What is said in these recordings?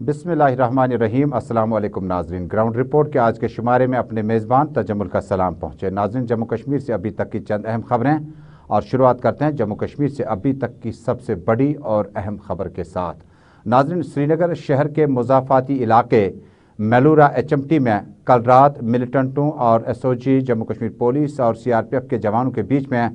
बिस्मिल्लाहिर्रहमानिर्रहीम। अस्सलाम वालेकुम नाज़रीन। ग्राउंड रिपोर्ट के आज के शुमारे में अपने मेज़बान तजम्मुल का सलाम पहुँचे। नाज़रीन, जम्मू कश्मीर से अभी तक की चंद अहम खबरें और शुरुआत करते हैं जम्मू कश्मीर से अभी तक की सबसे बड़ी और अहम खबर के साथ। नाज़रीन, श्रीनगर शहर के मुज़ाफ़ाती इलाके मेलूरा HMT में कल रात मिलिटेंटों और SOG जम्मू कश्मीर पुलिस और CRPF के जवानों के बीच में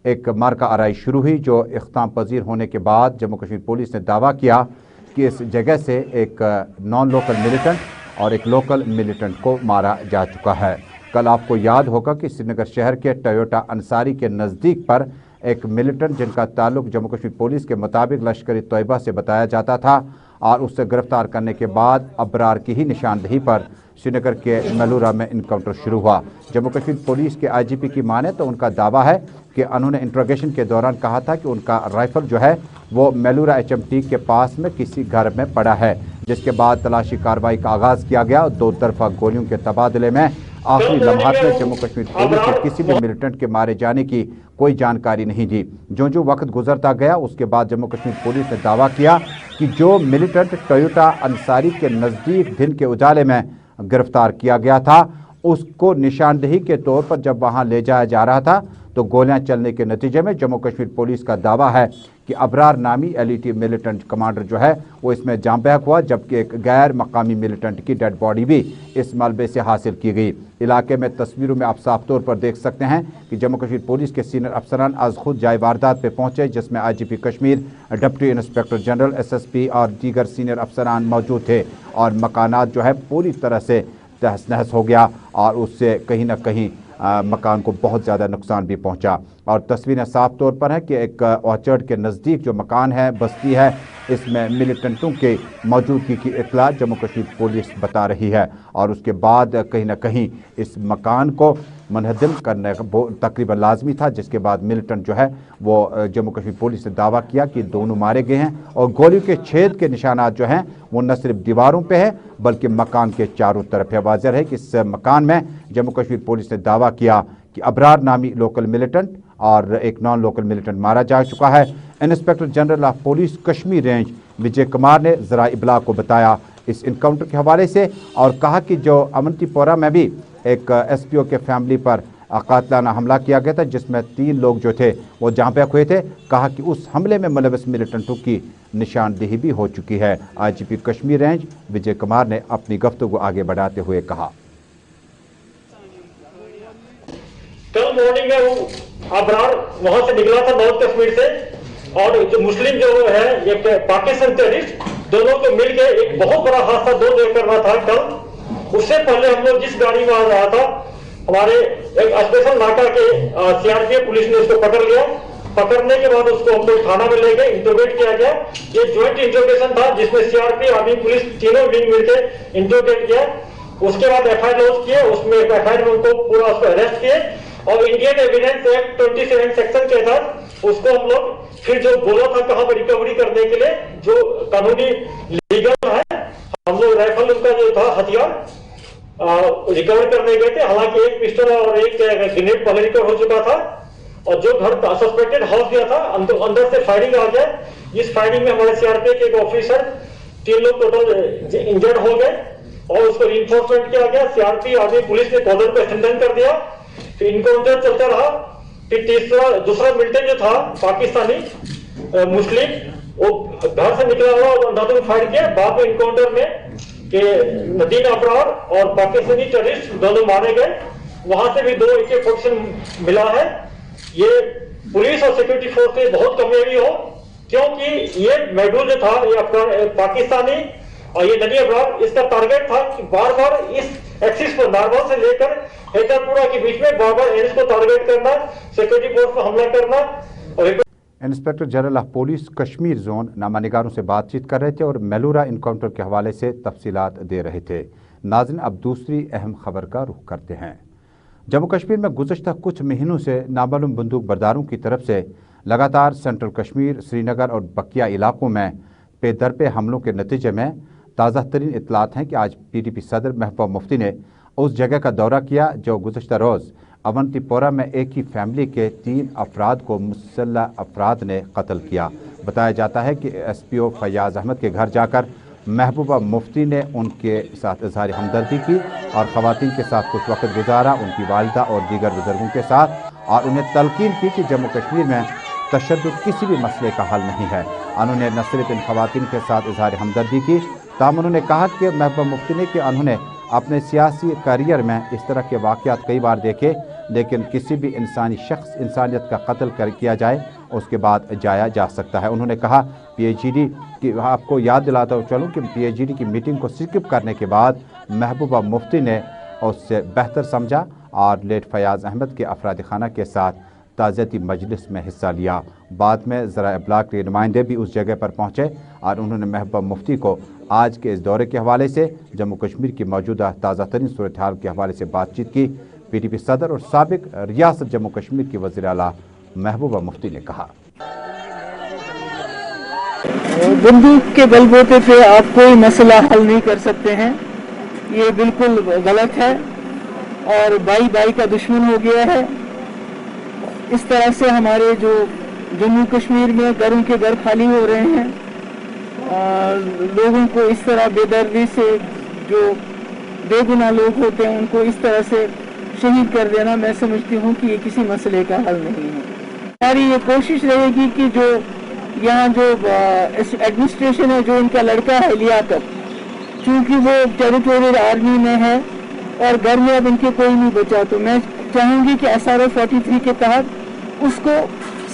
एक मार्का आराई शुरू हुई, जो इख्तिताम पजीर होने के बाद जम्मू कश्मीर पुलिस ने दावा किया कि इस जगह से एक नॉन लोकल मिलिटेंट और एक लोकल मिलिटेंट को मारा जा चुका है। कल आपको याद होगा कि श्रीनगर शहर के टोयोटा अंसारी के नज़दीक पर एक मिलिटेंट जिनका ताल्लुक जम्मू कश्मीर पुलिस के मुताबिक लश्कर तैयबा से बताया जाता था और उससे गिरफ्तार करने के बाद अबरार की ही निशानदेही पर श्रीनगर के मेलूरा में इनकाउंटर शुरू हुआ। जम्मू कश्मीर पुलिस के IGP की माने तो उनका दावा है कि उन्होंने इंट्रोगेशन के दौरान कहा था कि उनका राइफल जो है वो मेलूरा HMT के पास में किसी घर में पड़ा है, जिसके बाद तलाशी कार्रवाई का आगाज़ किया गया। दो तरफा गोलियों के तबादले में आखिरी लम्हात में जम्मू कश्मीर पुलिस ने किसी भी मिलिटेंट के मारे जाने की कोई जानकारी नहीं दी। जो वक्त गुजरता गया उसके बाद जम्मू कश्मीर पुलिस ने दावा किया कि जो मिलिटेंट टोयोटा अंसारी के नज़दीक दिन के उजाले में गिरफ्तार किया गया था, उसको निशानदेही के तौर पर जब वहां ले जाया जा रहा था तो गोलियां चलने के नतीजे में जम्मू कश्मीर पुलिस का दावा है कि अबरार नामी LET मिलिटेंट कमांडर जो है वो इसमें जाम बहक हुआ, जबकि एक गैर मकामी मिलिटेंट की डेड बॉडी भी इस मलबे से हासिल की गई। इलाके में तस्वीरों में आप साफ तौर पर देख सकते हैं कि जम्मू कश्मीर पुलिस के सीनियर अफसरान आज खुद जाए वारदात पे पहुंचे, जिसमें IGP Kashmir, deputy inspector general, SSP और दीगर सीनियर अफसरान मौजूद थे और मकानात जो है पूरी तरह से तहस नहस हो गया और उससे कहीं ना कहीं मकान को बहुत ज़्यादा नुकसान भी पहुंचा। और तस्वीरें साफ तौर पर है कि एक ऑर्चर्ड के नज़दीक जो मकान है, बस्ती है, इसमें मिलिटेंटों के मौजूदगी की इत्तला जम्मू कश्मीर पुलिस बता रही है और उसके बाद कहीं ना कहीं इस मकान को मुनहदम करने का तकरीबन लाजमी था, जिसके बाद मिलिटेंट जो है वो जम्मू कश्मीर पुलिस ने दावा किया कि दोनों मारे गए हैं और गोलियों के छेद के निशानात जो हैं वो न सिर्फ दीवारों पे है बल्कि मकान के चारों तरफ है। वाज़ेह है कि इस मकान में जम्मू कश्मीर पुलिस ने दावा किया कि अबरार नामी लोकल मिलिटेंट और एक नॉन लोकल मिलिटेंट मारा जा चुका है। Inspector general of police Kashmir range Vijay Kumar ने ज़रा इब्लाग को बताया इस इनकाउंटर के हवाले से और कहा कि जो अवंतीपोरा में भी एक SPO के फैमिली पर कातलाना हमला किया गया था, जिसमें 3 लोग जो थे वो जहाँ पे हुए थे, कहा कि उस हमले में मुलविस मिलिटेंटों की निशानदेही भी हो चुकी है। IGP कश्मीर रेंज विजय कुमार ने अपनी गुफ्तगू आगे बढ़ाते हुए कहा, कल मॉर्निंग में वो अबरार वहां से निकला था नॉर्थ कश्मीर से और जो मुस्लिम जो है एक पाकिस्तान टेररिस्ट, दोनों को मिल के एक बहुत बड़ा हादसा दो जगह करना था कल। उससे पहले हम लोग जिस गाड़ी में आ रहा था, हमारे एक स्पेशल नाका के CRPF पुलिस ने उसको पकड़ लिया। पकड़ने के बाद उसको हम लोग थाना में ले गए, इंट्रोगेट किया गया। ये ज्वाइंट इंट्रोगेशन था जिसमें CRPF आर्मी पुलिस तीनों विंग मिलकर इंट्रोगेट किया। उसके बाद FIR लॉन्च किए, उसमें FIR में उनको पूरा उसको अरेस्ट किए और इंडियन एविडेंस एक्ट 27 सेक्शन के तहत उसको हम लोग फिर जो बोला था कहाँ पर रिकवरी करने के लिए जो कानूनी लीगल है, हम लोग राइफल उनका जो था हथियार रिकवर करने गए थे। हालांकि एक पिस्टल और एक ग्रेनेड पहले रिकवर हो चुका था और जो घर सस्पेक्टेड हाउस गया था अंदर से फायरिंग आ गया। इस फायरिंग में हमारे CRPF के एक ऑफिसर 3 लोग टोटल इंजर्ड हो गए और उसको रिइंफोर्समेंट किया गया। CRPF आर्मी पुलिस ने कॉर्डन को स्ट्रेंथन कर दिया। फिर इनकाउंटर चलता रहा। फिर दूसरा मिलिटेंट जो था पाकिस्तानी मुस्लिम, वो घर से निकला हुआ और अंधाधुंध फायर किया। बाद में इनकाउंटर में के नदीन अबरार और पाकिस्तानी टेररिस्ट दोनों मारे गए। वहां से भी 2 AK-47 मिला है। ये पुलिस और सिक्योरिटी फोर्स की बहुत कमजोरी हो, क्योंकि ये मेडूल जो था ये पाकिस्तानी और ये नदी अबरार, इसका टारगेट था कि बार बार इस एक्सिस पर नारवल से लेकर हैदरपुरा के बीच में बार बार एरिस को टारगेट करना, सिक्योरिटी फोर्स पर हमला करना। और inspector general of police Kashmir zone नामानिगारों से बातचीत कर रहे थे और मेलूरा इनकाउंटर के हवाले से तफसीलात दे रहे थे। नाज़रीन, अब दूसरी अहम खबर का रुख करते हैं। जम्मू कश्मीर में गुज़श्ता कुछ महीनों से नामालूम बंदूक बरदारों की तरफ से लगातार सेंट्रल कश्मीर, श्रीनगर और बकिया इलाकों में पेदर पे हमलों के नतीजे में ताज़ा तरीन इत्तलात हैं कि आज PDP सदर महबूबा मुफ्ती ने उस जगह का दौरा किया जो गुज़श्ता रोज़ अवंतीपोरा में एक ही फैमिली के 3 अफराद को मुसल्लह अफराद ने कत्ल किया। बताया जाता है कि SPO फैयाज़ अहमद के घर जाकर महबूबा मुफ्ती ने उनके साथ इजहार हमदर्दी की और ख़वातीन के साथ कुछ वक्त गुजारा, उनकी वालिदा और दीगर बुजुर्गों के साथ, और उन्हें तलकीन की कि जम्मू कश्मीर में तशद्दुद किसी भी मसले का हल नहीं है। उन्होंने न सिर्फ इन ख़वातीन के साथ इजहार हमदर्दी की, ताहम उन्होंने कहा कि महबूबा मुफ्ती ने कि उन्होंने अपने सियासी करियर में इस तरह के वाक़यात कई बार देखे, लेकिन किसी भी इंसानी शख्स इंसानियत का कत्ल किया जाए उसके बाद जाया जा सकता है। उन्होंने कहा PHD की, आपको याद दिलाता हूँ चलूँ कि PHD की मीटिंग को स्किप करने के बाद महबूबा मुफ्ती ने उससे बेहतर समझा और लेट फयाज़ अहमद के अफराद खाना के साथ ताज़ियती मजलिस में हिस्सा लिया। बाद में ज़रा इब्लाग के नुमाइंदे भी उस जगह पर पहुँचे और उन्होंने महबूबा मुफ्ती को आज के इस दौरे के हवाले से, जम्मू कश्मीर की मौजूदा ताज़ा तरीन सूरत हाल के हवाले से बातचीत की। PDP सदर और साबिक रियासत जम्मू कश्मीर की वज़ीर आला महबूबा मुफ्ती ने कहा, बंदूक के बलबूते पे आप कोई मसला हल नहीं कर सकते हैं, ये बिल्कुल गलत है और भाई भाई का दुश्मन हो गया है। इस तरह से हमारे जो जम्मू कश्मीर में घरों के घर खाली हो रहे हैं, लोगों को इस तरह बेदर्दी से, जो बेगुनाह लोग होते हैं उनको इस तरह से शहीद कर देना, मैं समझती हूँ कि ये किसी मसले का हल नहीं है। हमारी ये कोशिश रहेगी कि जो यहाँ जो एडमिनिस्ट्रेशन है, जो इनका लड़का है लियाकत, चूँकि वो टेरिटोरियल आर्मी में है और घर में अब इनके कोई नहीं बचा, तो मैं चाहूँगी कि SRO 43 के तहत उसको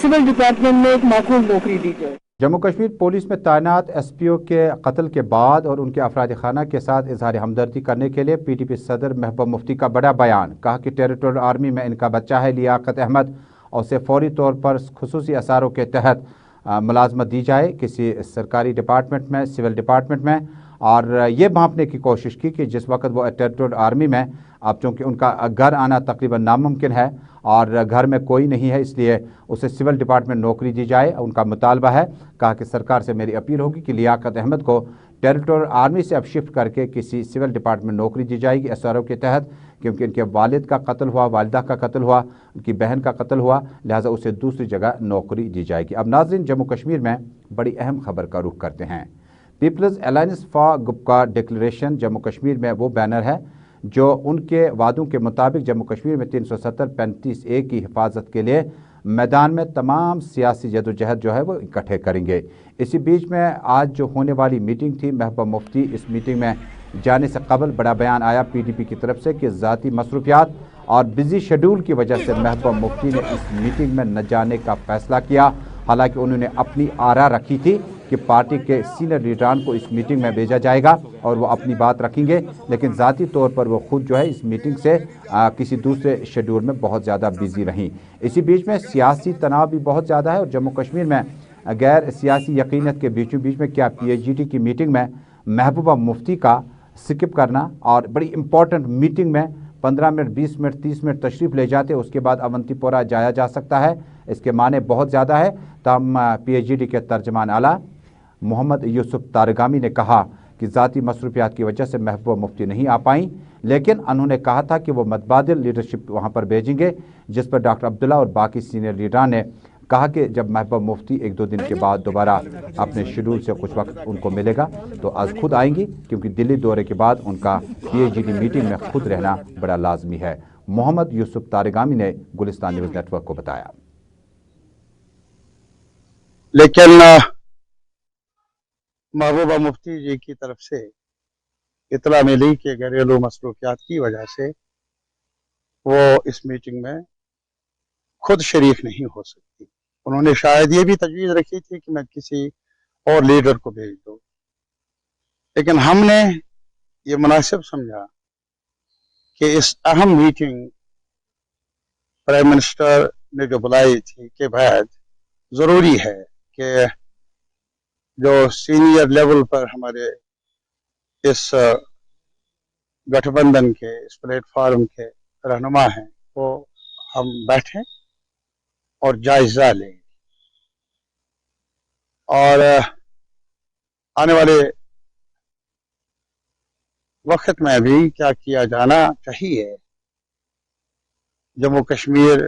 सिविल डिपार्टमेंट में एक माकूल नौकरी दी जाए। जम्मू कश्मीर पुलिस में तैनात SPO के कत्ल के बाद और उनके अफराद खाना के साथ इजहार हमदर्दी करने के लिए PDP सदर महबूबा मुफ्ती का बड़ा बयान। कहा कि टेरिटोरियल आर्मी में इनका बच्चा है लियाकत अहमद और उसे फौरी तौर पर खुसूसी SRO के तहत मुलाजमत दी जाए किसी सरकारी डिपार्टमेंट में, सिविल डिपार्टमेंट में, और ये भांपने की कोशिश की कि जिस वक्त वो टेरिटोरियल आर्मी में, अब चूँकि उनका घर आना तकरीबन नामुमकिन है और घर में कोई नहीं है, इसलिए उसे सिविल डिपार्टमेंट नौकरी दी जाए, उनका मुतालबा है। कहा कि सरकार से मेरी अपील होगी कि लियाकत अहमद को टेरिटोरियल आर्मी से अब शिफ्ट करके किसी सिविल डिपार्टमेंट नौकरी दी जाएगी SRO के तहत, क्योंकि इनके वालिद का कत्ल हुआ, वालिदा का कत्ल हुआ, उनकी बहन का कत्ल हुआ, लिहाजा उसे दूसरी जगह नौकरी दी जाएगी। अब नाज़रीन, जम्मू कश्मीर में बड़ी अहम खबर का रुख करते हैं। People's Alliance for Gupkar Declaration Jammu Kashmir में वो बैनर है जो उनके वादों के मुताबिक जम्मू कश्मीर में 370-35A की हिफाजत के लिए मैदान में तमाम सियासी जदोजहद जो है वो इकट्ठे करेंगे। इसी बीच में आज जो होने वाली मीटिंग थी, महबूबा मुफ्ती इस मीटिंग में जाने से कबल बड़ा बयान आया PDP की तरफ से कि ज़ाती मसरूफियात और बिजी शेड्यूल की वजह से महबूबा मुफ्ती ने इस मीटिंग में न जाने का फैसला किया। हालांकि उन्होंने अपनी आरा रखी थी कि पार्टी के सीनियर लीडरान को इस मीटिंग में भेजा जाएगा और वो अपनी बात रखेंगे, लेकिन ज़ाती तौर पर वो खुद जो है इस मीटिंग से किसी दूसरे शेड्यूल में बहुत ज़्यादा बिजी रहीं। इसी बीच में सियासी तनाव भी बहुत ज़्यादा है और जम्मू कश्मीर में गैर सियासी यकीनत के बीचों बीच में क्या PHD की मीटिंग में महबूबा मुफ्ती का स्किप करना और बड़ी इंपॉर्टेंट मीटिंग में 15 मिनट, 20 मिनट, 30 मिनट तशरीफ़ ले जाते, उसके बाद अवंतीपोरा जाया जा सकता है। इसके माने बहुत ज़्यादा है। तमाम PHD के तर्जमान आला मोहम्मद यूसुफ तारगामी ने कहा कि ज़ाती मसरूफियात की वजह से महबूबा मुफ्ती नहीं आ पाई, लेकिन उन्होंने कहा था कि वो मतबादिल लीडरशिप वहाँ पर भेजेंगे, जिस पर डॉक्टर अब्दुल्ला और बाकी सीनियर लीडरान ने कहा कि जब महबूबा मुफ्ती 1-2 दिन के बाद दोबारा अपने शेड्यूल से कुछ वक्त उनको मिलेगा तो आज खुद आएंगी, क्योंकि दिल्ली दौरे के बाद उनका PHD मीटिंग में खुद रहना बड़ा लाजमी है। मोहम्मद यूसुफ तारगामी ने गुलिस्तान न्यूज़ नेटवर्क को बताया। लेकिन महबूबा मुफ्ती जी की तरफ से इतला मिली कि घरेलू मसरूफियात की वजह से वो इस मीटिंग में खुद शरीक नहीं हो सकती। उन्होंने शायद ये भी तजवीज़ रखी थी कि मैं किसी और लीडर को भेज दूँ, लेकिन हमने ये मुनासिब समझा कि इस अहम मीटिंग प्राइम मिनिस्टर ने जो बुलाई थी के बाद ज़रूरी है कि जो सीनियर लेवल पर हमारे इस गठबंधन के, इस प्लेटफॉर्म के रहनुमा हैं, वो हम बैठें और जायजा लें और आने वाले वक्त में भी क्या किया जाना चाहिए जम्मू कश्मीर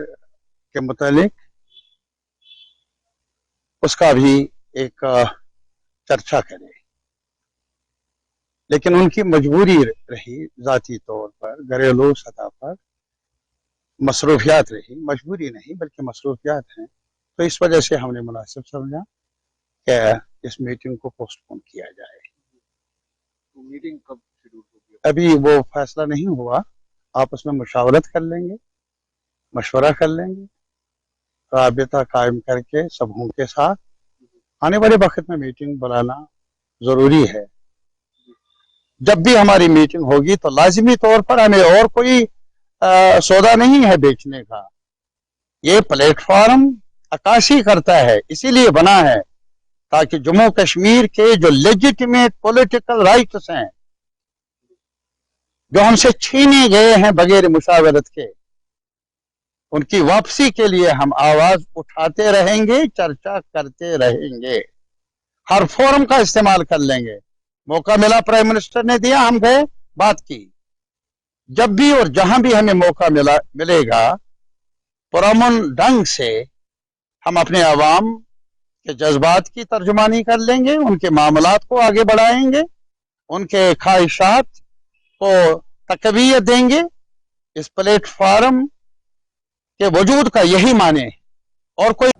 के मुतालिक, उसका भी एक चर्चा करें। लेकिन उनकी मजबूरी रही, ज़ाती तौर पर घरेलू सतह पर मसरूफियात रही, मजबूरी नहीं बल्कि मसरूफियात हैं, तो इस वजह से हमने मुनासिब समझा कि इस मीटिंग को पोस्टपोन किया जाए। तो मीटिंग कब शेड्यूल होगी? अभी वो फैसला नहीं हुआ, आपस में मुशावरत कर लेंगे, मशवरा कर लेंगे, राबिता कायम करके सबों के साथ आने वाले वक्त में मीटिंग बुलाना जरूरी है। जब भी हमारी मीटिंग होगी तो लाजिमी तौर पर हमें और कोई सौदा नहीं है बेचने का। ये प्लेटफॉर्म अक्कासी करता है, इसीलिए बना है ताकि जम्मू कश्मीर के जो लेजिटिमेट पॉलिटिकल राइट्स हैं, जो हमसे छीने गए हैं बगैर मुशावरत के, उनकी वापसी के लिए हम आवाज उठाते रहेंगे, चर्चा करते रहेंगे, हर फोरम का इस्तेमाल कर लेंगे। मौका मिला, प्राइम मिनिस्टर ने दिया, हम गए, बात की। जब भी और जहां भी हमें मौका मिलेगा, पुरअमन ढंग से हम अपने आवाम के जज्बात की तर्जुमानी कर लेंगे, उनके मामलात को आगे बढ़ाएंगे, उनके ख्वाहिशात को तकवीयत देंगे। इस प्लेटफॉर्म के वजूद का यही माने और कोई।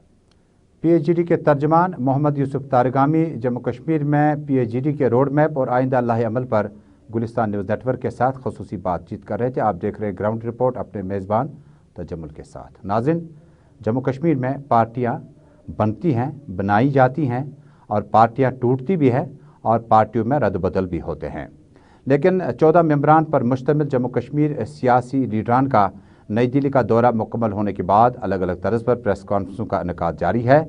PHGD के तर्जमान मोहम्मद यूसुफ तारगामी जम्मू कश्मीर में PHGD के रोड मैप और आइंदा लाहे अमल पर गुलिस्तान न्यूज़ नेटवर्क के साथ खुसूसी बातचीत कर रहे थे। आप देख रहे हैं ग्राउंड रिपोर्ट अपने मेज़बान तजम्मुल के साथ। नाज़रीन, जम्मू कश्मीर में पार्टियां बनती हैं, बनाई जाती हैं और पार्टियां टूटती भी हैं और पार्टियों में रद्द-बदल भी होते हैं, लेकिन 14 मेंबरान पर मुश्तमिल जम्मू कश्मीर सियासी लीडरान का नई दिल्ली का दौरा मुकम्मल होने के बाद अलग अलग तर्ज पर प्रेस कॉन्फ्रेंसों का इनेकाद जारी है।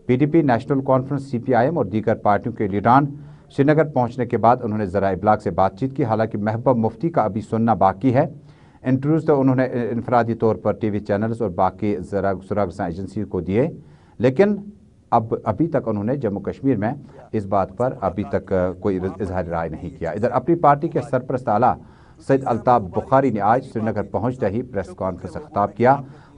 PDP, नेशनल कॉन्फ्रेंस, CPIM और दीगर पार्टियों के लीडरान श्रीनगर पहुंचने के बाद उन्होंने ज़राए इब्लाग से बातचीत की। हालांकि महबूब मुफ्ती का अभी सुनना बाकी है। इंटरव्यूज़ तो उन्होंने इनफरादी तौर पर TV चैनल्स और बाकी सुराग एजेंसी को दिए, लेकिन अभी तक उन्होंने जम्मू कश्मीर में इस बात पर अभी तक कोई इजहार राय नहीं किया। इधर अपनी पार्टी के सरपरस्त आला सैयद अल्ताफ बुखारी ने आज श्रीनगर पहुंचते ही प्रेस कॉन्फ्रेंस से खिताब किया।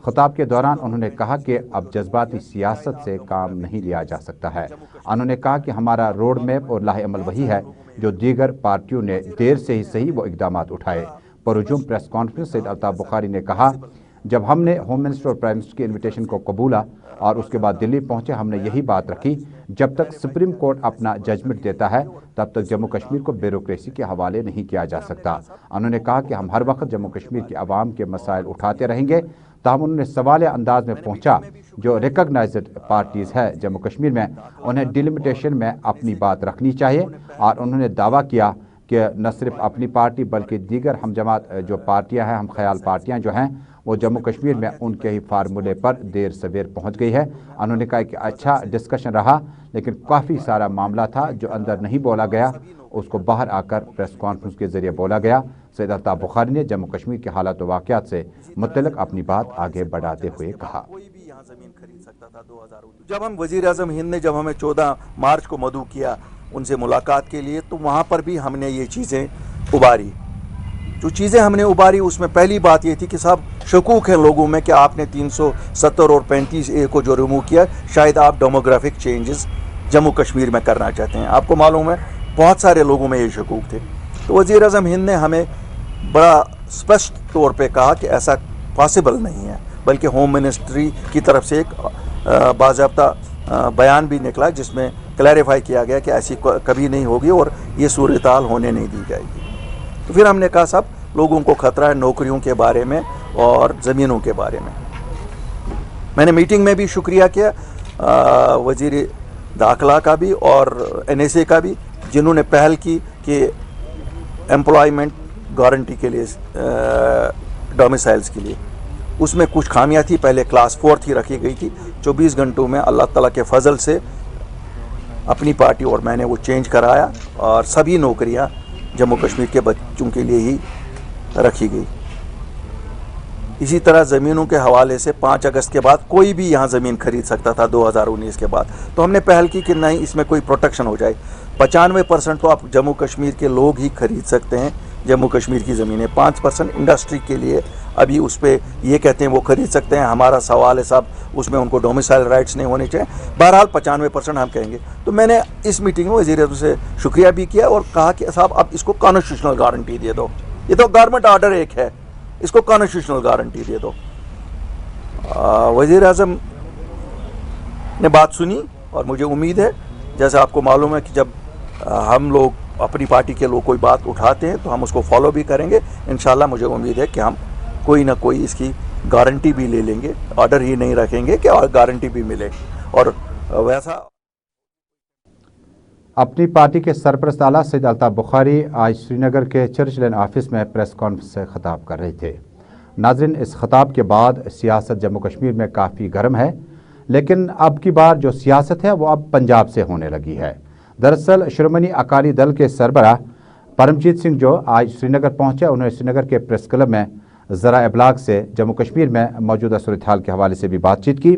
खिताब के दौरान उन्होंने कहा कि अब जज्बाती सियासत से काम नहीं लिया जा सकता है। उन्होंने कहा कि हमारा रोड मैप और लाहे अमल वही है जो दीगर पार्टियों ने देर से ही सही वो इकदाम उठाए। परहुजूम प्रेस कॉन्फ्रेंस सैयद अल्ताफ बुखारी ने कहा, जब हमने होम मिनिस्टर और प्राइम मिनिस्टर की इन्विटेशन को कबूला और उसके बाद दिल्ली पहुंचे, हमने यही बात रखी, जब तक सुप्रीम कोर्ट अपना जजमेंट देता है तब तक जम्मू कश्मीर को ब्यूरोक्रेसी के हवाले नहीं किया जा सकता। उन्होंने कहा कि हम हर वक्त जम्मू कश्मीर की आवाम के मसाइल उठाते रहेंगे। ताहम उन्होंने सवाल अंदाज में पहुंचा जो रिकॉग्नाइज्ड पार्टीज़ है जम्मू कश्मीर में, उन्हें डिलिमिटेशन में अपनी बात रखनी चाहिए। और उन्होंने दावा किया कि न सिर्फ अपनी पार्टी बल्कि दीगर हम जमात जो पार्टियां हैं, हम ख्याल पार्टियां जो हैं, वो जम्मू कश्मीर में उनके ही फार्मूले पर देर सवेर पहुंच गई है। उन्होंने कहा कि अच्छा डिस्कशन रहा, लेकिन काफ़ी सारा मामला था जो अंदर नहीं बोला गया, उसको बाहर आकर प्रेस कॉन्फ्रेंस के जरिए बोला गया। सैयद अल्ताफ बुखारी ने जम्मू कश्मीर के हालात व वाक़यात से मुतल्लिक़ अपनी बात आगे बढ़ाते हुए कहा, जब हम वज़ीर-ए-आज़म हिंद ने जब हमें 14 मार्च को मदऊ किया उनसे मुलाकात के लिए, तो वहाँ पर भी हमने ये चीज़ें उबारी। जो चीज़ें हमने उबारी उसमें पहली बात ये थी कि साहब शकूक है लोगों में कि आपने 370 और 35A को जो रिमूव किया, शायद आप डेमोग्राफिक चेंजेस जम्मू कश्मीर में करना चाहते हैं। आपको मालूम है बहुत सारे लोगों में ये शकूक थे। तो वज़ीर-ए-आज़म हिंद ने हमें बड़ा स्पष्ट तौर पे कहा कि ऐसा पॉसिबल नहीं है, बल्कि होम मिनिस्ट्री की तरफ से एक बाज़ाब्ता बयान भी निकला जिसमें क्लैरिफाई किया गया कि ऐसी कभी नहीं होगी और ये सूरत-ए-हाल होने नहीं दी जाएगी। तो फिर हमने कहा सब लोगों को ख़तरा है नौकरियों के बारे में और ज़मीनों के बारे में। मैंने मीटिंग में भी शुक्रिया किया वज़ीर दाखिला का भी और NSA का भी, जिन्होंने पहल की कि एम्प्लॉयमेंट गारंटी के लिए डोमिसाइल्स के लिए, उसमें कुछ खामियां थी। पहले क्लास 4 थी रखी गई थी, 24 घंटों में अल्लाह ताला के फजल से अपनी पार्टी और मैंने वो चेंज कराया और सभी नौकरियां जम्मू कश्मीर के बच्चों के लिए ही रखी गई। इसी तरह ज़मीनों के हवाले से 5 अगस्त के बाद कोई भी यहाँ ज़मीन खरीद सकता था 2019 के बाद, तो हमने पहल की कि नहीं इसमें कोई प्रोटेक्शन हो जाए। 95% तो आप जम्मू कश्मीर के लोग ही खरीद सकते हैं जम्मू कश्मीर की ज़मीनें, 5% इंडस्ट्री के लिए अभी उस पर ये कहते हैं वो खरीद सकते हैं। हमारा सवाल है साहब उसमें उनको डोमिसाइल राइट्स नहीं होने चाहिए। बहरहाल 95% हम कहेंगे। तो मैंने इस मीटिंग में वज़ीर-ए-आज़म से शुक्रिया भी किया और कहा कि साहब अब इसको कॉन्स्टिट्यूशनल गारंटी दे दो, ये तो गवर्नमेंट ऑर्डर एक है, इसको कॉन्स्टिट्यूशनल गारंटी दे दो। वज़ीर-ए-आज़म ने बात सुनी और मुझे उम्मीद है, जैसे आपको मालूम है कि जब हम लोग अपनी पार्टी के लोग कोई बात उठाते हैं तो हम उसको फॉलो भी करेंगे। इंशाल्लाह मुझे उम्मीद है कि हम कोई ना कोई इसकी गारंटी भी ले लेंगे, ऑर्डर ही नहीं रखेंगे कि और गारंटी भी मिले। और वैसा अपनी पार्टी के सरपरस्त आला सैयद अल्ताफ बुखारी आज श्रीनगर के चर्च लेन ऑफिस में प्रेस कॉन्फ्रेंस से खिताब कर रहे थे। नाज़रीन, इस खिताब के बाद सियासत जम्मू कश्मीर में काफ़ी गर्म है, लेकिन अब की बार जो सियासत है वो अब पंजाब से होने लगी है। दरअसल शिरोमणी अकाली दल के सरबराह परमजीत सिंह जो आज श्रीनगर पहुंचे, उन्होंने श्रीनगर के प्रेस क्लब में ज़रा इब्लाग से जम्मू कश्मीर में मौजूदा सूरत हाल के हवाले से भी बातचीत की।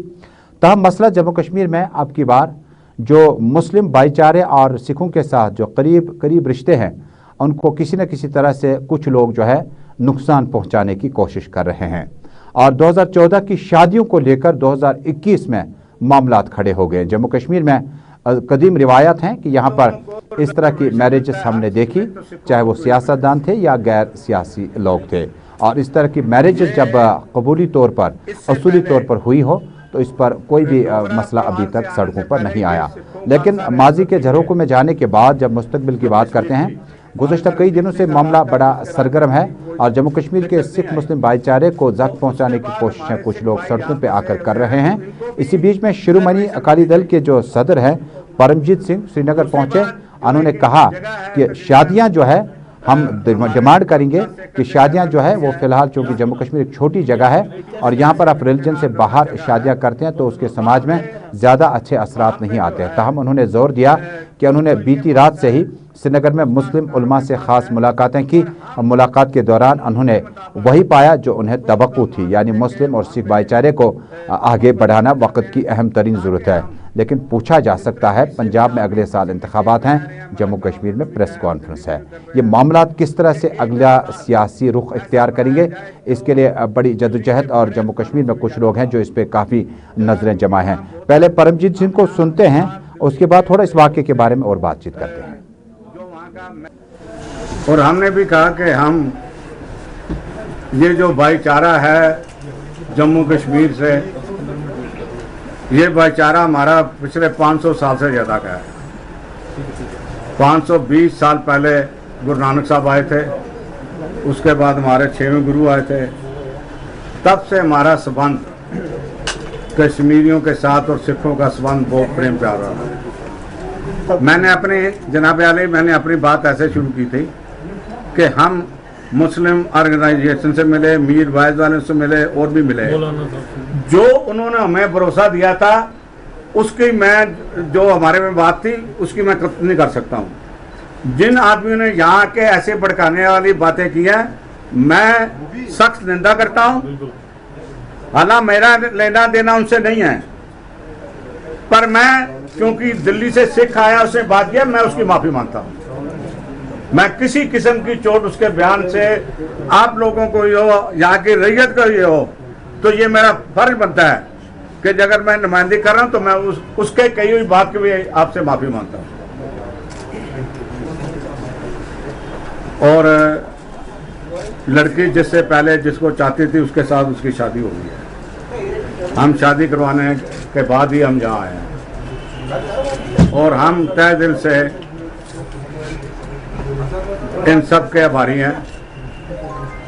तहम मसला जम्मू कश्मीर में अब की बार जो मुस्लिम भाईचारे और सिखों के साथ जो करीब रिश्ते हैं, उनको किसी न किसी तरह से कुछ लोग जो है नुकसान पहुंचाने की कोशिश कर रहे हैं। और 2014 की शादियों को लेकर 2021 में मामलात खड़े हो गए। जम्मू कश्मीर में कदीम रिवायत हैं कि यहाँ पर इस तरह की मैरिजेस हमने देखी, चाहे वो सियासतदान थे या गैर सियासी लोग थे। और इस तरह की मैरिजेस जब कबूली तौर पर, असूली तौर पर हुई हो तो इस पर कोई भी मसला अभी तक सड़कों पर नहीं आया। लेकिन माजी के झरोकों में जाने के बाद जब मुस्तकबिल की बात करते हैं, गुज़श्ता कई दिनों से मामला बड़ा सरगर्म है और जम्मू कश्मीर के सिख मुस्लिम भाईचारे को ज़ख्म पहुंचाने की कोशिशें कुछ लोग सड़कों पर आकर कर रहे हैं। इसी बीच में शिरोमणी अकाली दल के जो सदर हैं परमजीत सिंह श्रीनगर पहुंचे। उन्होंने कहा कि शादियां जो है हम डिमांड करेंगे कि शादियां जो है वो फ़िलहाल, चूँकि जम्मू कश्मीर एक छोटी जगह है और यहाँ पर आप रिलीजन से बाहर शादियां करते हैं तो उसके समाज में ज़्यादा अच्छे असरात नहीं आते हैं। ताहम उन्होंने ज़ोर दिया कि उन्होंने बीती रात से ही श्रीनगर में मुस्लिम उलमा से ख़ास मुलाकातें की और मुलाकात के दौरान उन्होंने वही पाया जो उन्हें तवक्को थी, यानी मुस्लिम और सिख भाईचारे को आगे बढ़ाना वक्त की अहम तरीन ज़रूरत है। लेकिन पूछा जा सकता है, पंजाब में अगले साल इंतखाबात हैं, जम्मू कश्मीर में प्रेस कॉन्फ्रेंस है, ये मामला किस तरह से अगला सियासी रुख इख्तियार करेंगे, इसके लिए बड़ी जदोजहद और जम्मू कश्मीर में कुछ लोग हैं जो इस पर काफ़ी नज़रें जमा हैं। पहले परमजीत सिंह को सुनते हैं, उसके बाद थोड़ा इस वाक़े के बारे में और बातचीत करते हैं। और हमने भी कहा कि हम ये जो भाईचारा है जम्मू कश्मीर से, ये भाईचारा हमारा पिछले 500 साल से ज़्यादा का है। 520 साल पहले गुरु नानक साहब आए थे, उसके बाद हमारे 6वें गुरु आए थे। तब से हमारा संबंध कश्मीरियों के साथ और सिखों का संबंध बहुत प्रेम प्यार रहा है। मैंने अपनी बात ऐसे शुरू की थी कि हम मुस्लिम ऑर्गेनाइजेशन से मिले, मीर वाइज वाले से मिले और भी मिले। जो उन्होंने हमें भरोसा दिया था उसकी मैं, जो हमारे में बात थी उसकी मैं नहीं कर सकता हूँ। जिन आदमियों ने यहाँ के ऐसे भड़काने वाली बातें की हैं, मैं सख्त निंदा करता हूँ। हालांकि मेरा लेना देना उनसे नहीं है, पर मैं क्योंकि दिल्ली से सिख आया, उसने बात किया, मैं उसकी माफ़ी मांगता हूँ। मैं किसी किस्म की चोट उसके बयान से आप लोगों को ये हो, यहाँ की रैयत को ये हो, तो ये मेरा फर्ज बनता है कि अगर मैं नुमाइंदगी कर रहा हूँ तो मैं उसके कही हुई बात की भी आपसे माफ़ी मांगता हूँ। और लड़की जिससे पहले जिसको चाहती थी उसके साथ उसकी शादी हो गई है। हम शादी करवाने के बाद ही हम यहाँ आए हैं और हम तहे दिल से इन सब के आभारी हैं,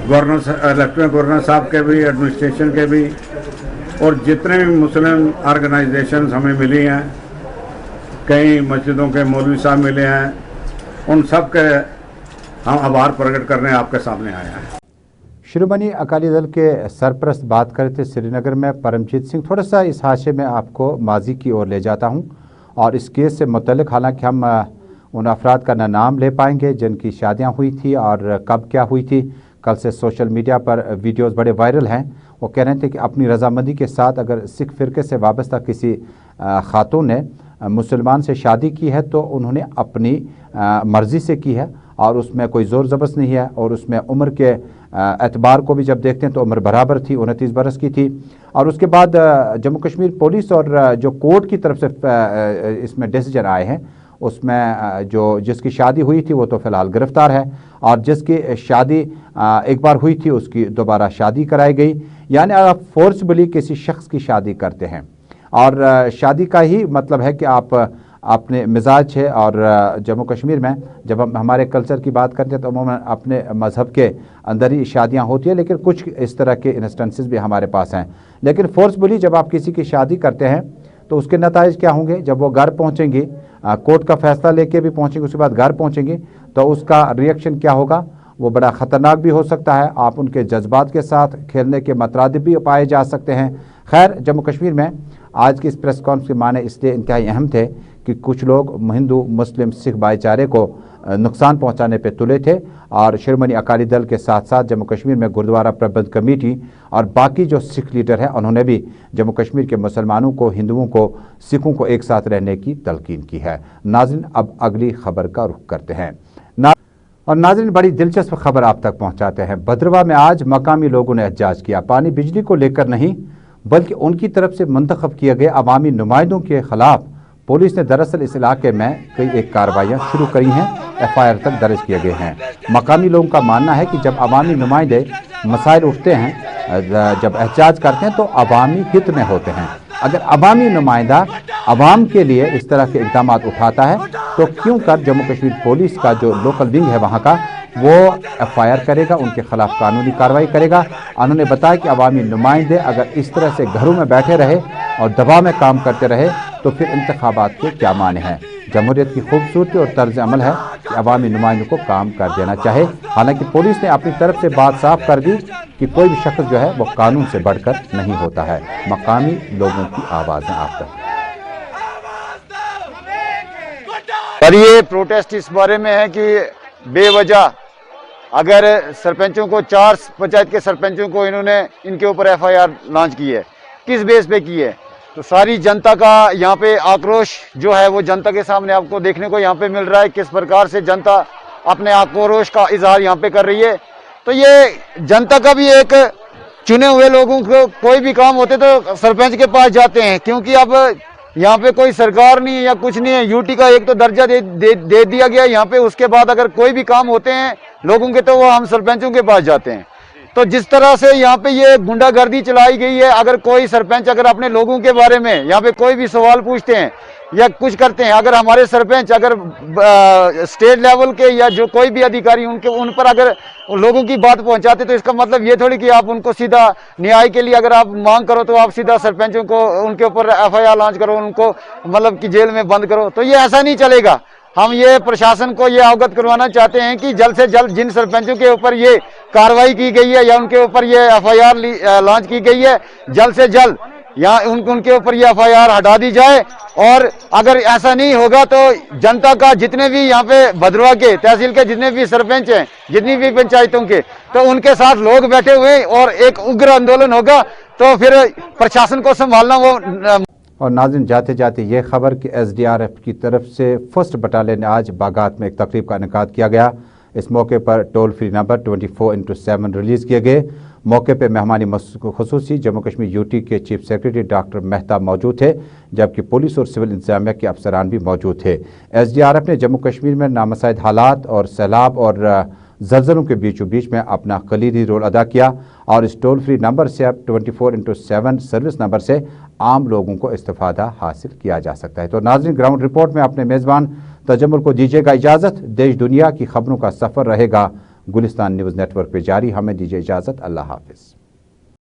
गवर्नर, लेफ्टिनेंट गवर्नर साहब के भी, एडमिनिस्ट्रेशन के भी, और जितने भी मुस्लिम ऑर्गेनाइजेशंस हमें मिली हैं, कई मस्जिदों के मौलवी साहब मिले हैं, उन सब के हम आभार प्रकट करने आपके सामने आए हैं। शिरोमणी अकाली दल के सरपरस्त बात कर रहे थे श्रीनगर में परमजीत सिंह। थोड़ा सा इस हादसे में आपको माजी की ओर ले जाता हूँ और इस केस से मुतल्लिक, हालांकि हम उन अफराद का नाम ले पाएंगे जिनकी शादियाँ हुई थी और कब क्या हुई थी। कल से सोशल मीडिया पर वीडियोस बड़े वायरल हैं। वो कह रहे थे कि अपनी रजामंदी के साथ अगर सिख फ़िरके से वाबस्ता किसी खातून ने मुसलमान से शादी की है तो उन्होंने अपनी मर्ज़ी से की है اور اس میں کوئی زور زبردست نہیں ہے، اور اس میں عمر کے اعتبار کو بھی جب دیکھتے ہیں تو عمر برابر تھی، 29 برس کی تھی۔ اور اس کے بعد جموں کشمیر پولیس اور جو کورٹ کی طرف سے اس میں ڈیسیجن آئے ہیں، اس میں جس کی شادی ہوئی تھی وہ تو فی الحال گرفتار ہے، اور جس کی شادی ایک بار ہوئی تھی اس کی دوبارہ شادی کرائی گئی۔ یعنی آپ فورسبلی کسی شخص کی شادی کرتے ہیں، اور شادی کا ہی مطلب ہے کہ آپ اپنے مزاج ہے، اور جموں کشمیر میں جب ہم ہمارے کلچر کی بات کرتے ہیں تو عموماً اپنے مذہب کے اندر ہی شادیاں ہوتی ہیں، لیکن کچھ اس طرح کے انسٹنسز بھی ہمارے پاس ہیں۔ لیکن فورسبلی جب آپ کسی کی شادی کرتے ہیں تو اس کے نتائج کیا ہوں گے؟ جب وہ گھر پہنچیں گے، کورٹ کا فیصلہ لے کے بھی پہنچیں گے، اس کے بعد گھر پہنچیں گے تو اس کا ریئیکشن کیا ہوگا؟ وہ بڑا خطرناک بھی ہو سکتا ہے، آپ ان کے جذبات کے ساتھ کھیلنے کے مترادف بھی پائے جا سکتے ہیں۔ خیر، جموں کشمیر میں آج کی اس پریس کانفرنس کے معنی اس لیے انتہائی اہم تھے کہ کچھ لوگ ہندو مسلم سکھ بھائی چارے کو نقصان پہنچانے پہ تلے تھے، اور شرومنی اکالی دل کے ساتھ ساتھ جموں کشمیر میں گردوارہ پربندھ کمیٹی اور باقی جو سکھ لیڈر ہیں انہوں نے بھی جموں کشمیر کے مسلمانوں کو، ہندوؤں کو، سکھوں کو ایک ساتھ رہنے کی تلقین کی ہے۔ ناظرین، اب اگلی خبر کا رخ کرتے ہیں، اور ناظرین بڑی دلچسپ خبر آپ تک پہنچاتے ہیں۔ بھدرواہ میں آج مقامی لوگوں نے احتجاج کیا، پانی بجلی کو لے کر نہیں بلکہ ان کی طرف سے منتخب کیے گئے عوامی نمائندوں کے خلاف پولیس نے دراصل اس علاقے میں کئی کارروائیاں شروع کری ہیں، FIR تک درج کیے گئے ہیں۔ مقامی لوگوں کا ماننا ہے کہ جب عوامی نمائندے مسائل اٹھتے ہیں، جب احتجاج کرتے ہیں تو عوامی ہت میں ہوتے ہیں۔ اگر عوامی نمائندہ عوام کے لیے اس طرح کے اقدامات اٹھاتا ہے تو کیوں کر جموں کشمیر پولیس کا جو لوکل ونگ ہے وہاں کا وہ FIR کرے گا، ان کے خلاف قانونی کارروائی کرے گا۔ انہوں نے بتایا کہ عوامی نمائندے اگر اس طرح سے گھروں میں بیٹھے رہے اور دباؤ میں کام کرتے رہے تو پھر انتخابات کے کیا معنی ہیں؟ جمہوریت کی خوبصورتی اور طرز عمل ہے کہ عوامی نمائندوں کو کام کر دینا چاہے۔ حالانکہ پولیس نے اپنی طرف سے بات صاف کر دی کہ کوئی بھی شخص جو ہے وہ قانون سے بڑھ کر نہیں ہوتا ہے۔ مقامی لوگوں کی آوازیں آپ تک۔ پر یہ پروٹیسٹ اس بارے میں ہے کہ بے وجہ اگر سرپنچوں کو 4 پنچایت کے سرپنچوں کو انہوں نے ان کے اوپر FIR لانچ کی ہے، کس بیس پہ کی ہے؟ تو ساری جنتا کا یہاں پہ آکروش جو ہے وہ جنتا کے سامنے آپ کو دیکھنے کو یہاں پہ مل رہا ہے، کس پرکار سے جنتا اپنے آکروش کا اظہار یہاں پہ کر رہی ہے۔ تو یہ جنتا کا بھی ایک چنے ہوئے لوگوں کو کوئی بھی کام ہوتے تو سرپنچ کے پاس جاتے ہیں، کیونکہ اب یہاں پہ کوئی سرکار نہیں ہے یا کچھ نہیں ہے، UT کا ایک تو درجہ دے دیا گیا یہاں پہ، اس کے بعد اگر کوئی بھی کام ہوتے ہیں لوگوں کے تو وہ ہم سرپنچوں کے پاس جاتے ہیں۔ تو جس طرح سے یہاں پہ یہ گنڈا گردی چلائی گئی ہے، اگر کوئی سرپنچ اگر اپنے لوگوں کے بارے میں یہاں پہ کوئی بھی سوال پوچھتے ہیں یا کچھ کرتے ہیں، اگر ہمارے سرپنچ اگر اسٹیٹ لیول کے یا جو کوئی بھی ادھیکاری ان پر اگر لوگوں کی بات پہنچاتے تو اس کا مطلب یہ تھوڑی کہ آپ ان کو سیدھا نیائے کے لیے اگر آپ مانگ کرو تو آپ سیدھا سرپنچوں کو ان کے اوپر FIR لانچ کرو، ان کو مطلب کہ جیل میں بند کرو، تو یہ ایسا نہیں چلے گا۔ ہم یہ پرشاسن کو یہ اوگت کروانا چاہتے ہیں کہ جلد سے جلد جن سرپنچوں کے اوپر یہ کارروائی کی گئی ہے یا ان کے اوپر یہ FIR لانچ کی گئی ہے، جلد سے جلد یا ان کے اوپر یہ FIR ہٹا دی جائے، اور اگر ایسا نہیں ہوگا تو جنتا کا جتنے بھی یہاں پہ بھدرواہ کے تحصیل کے جتنے بھی سرپنچ ہیں، جتنی بھی پنچایتوں کے، تو ان کے ساتھ لوگ بیٹھے ہوئے اور ایک اگر آندولن ہوگا تو پھر پرشاسن کو سنبھالنا وہ۔ اور ناظرین، جاتے جاتے یہ خبر کہ SDRF کی طرف سے 1 بٹالین نے آج باغات میں ایک تقریب کا انعقاد کیا گیا۔ اس موقع پر ٹول فری نمبر 24/7 ریلیز کیے گئے۔ موقع پہ مہمانی خصوصی جموں کشمیر UT کے چیف سیکریٹری ڈاکٹر مہتاب موجود تھے، جبکہ پولیس اور سول انتظامیہ کے افسران بھی موجود تھے۔ SDRF نے جموں کشمیر میں نامساعد حالات اور سیلاب اور زلزلوں کے بیچوں بیچ میں اپنا کلیدی رول ادا کیا، اور اس ٹول فری نمبر سے اب 24/7 سروس نمبر سے عام لوگوں کو استفادہ حاصل کیا جا سکتا ہے۔ تو ناظرین، گراؤنڈ رپورٹ میں اپنے میزبان تجمل کو دیجیے گا اجازت۔ دیش دنیا کی خبروں کا سفر رہے گا گلستان نیوز نیٹ ورک پہ جاری۔ ہمیں دیجیے اجازت، اللہ حافظ۔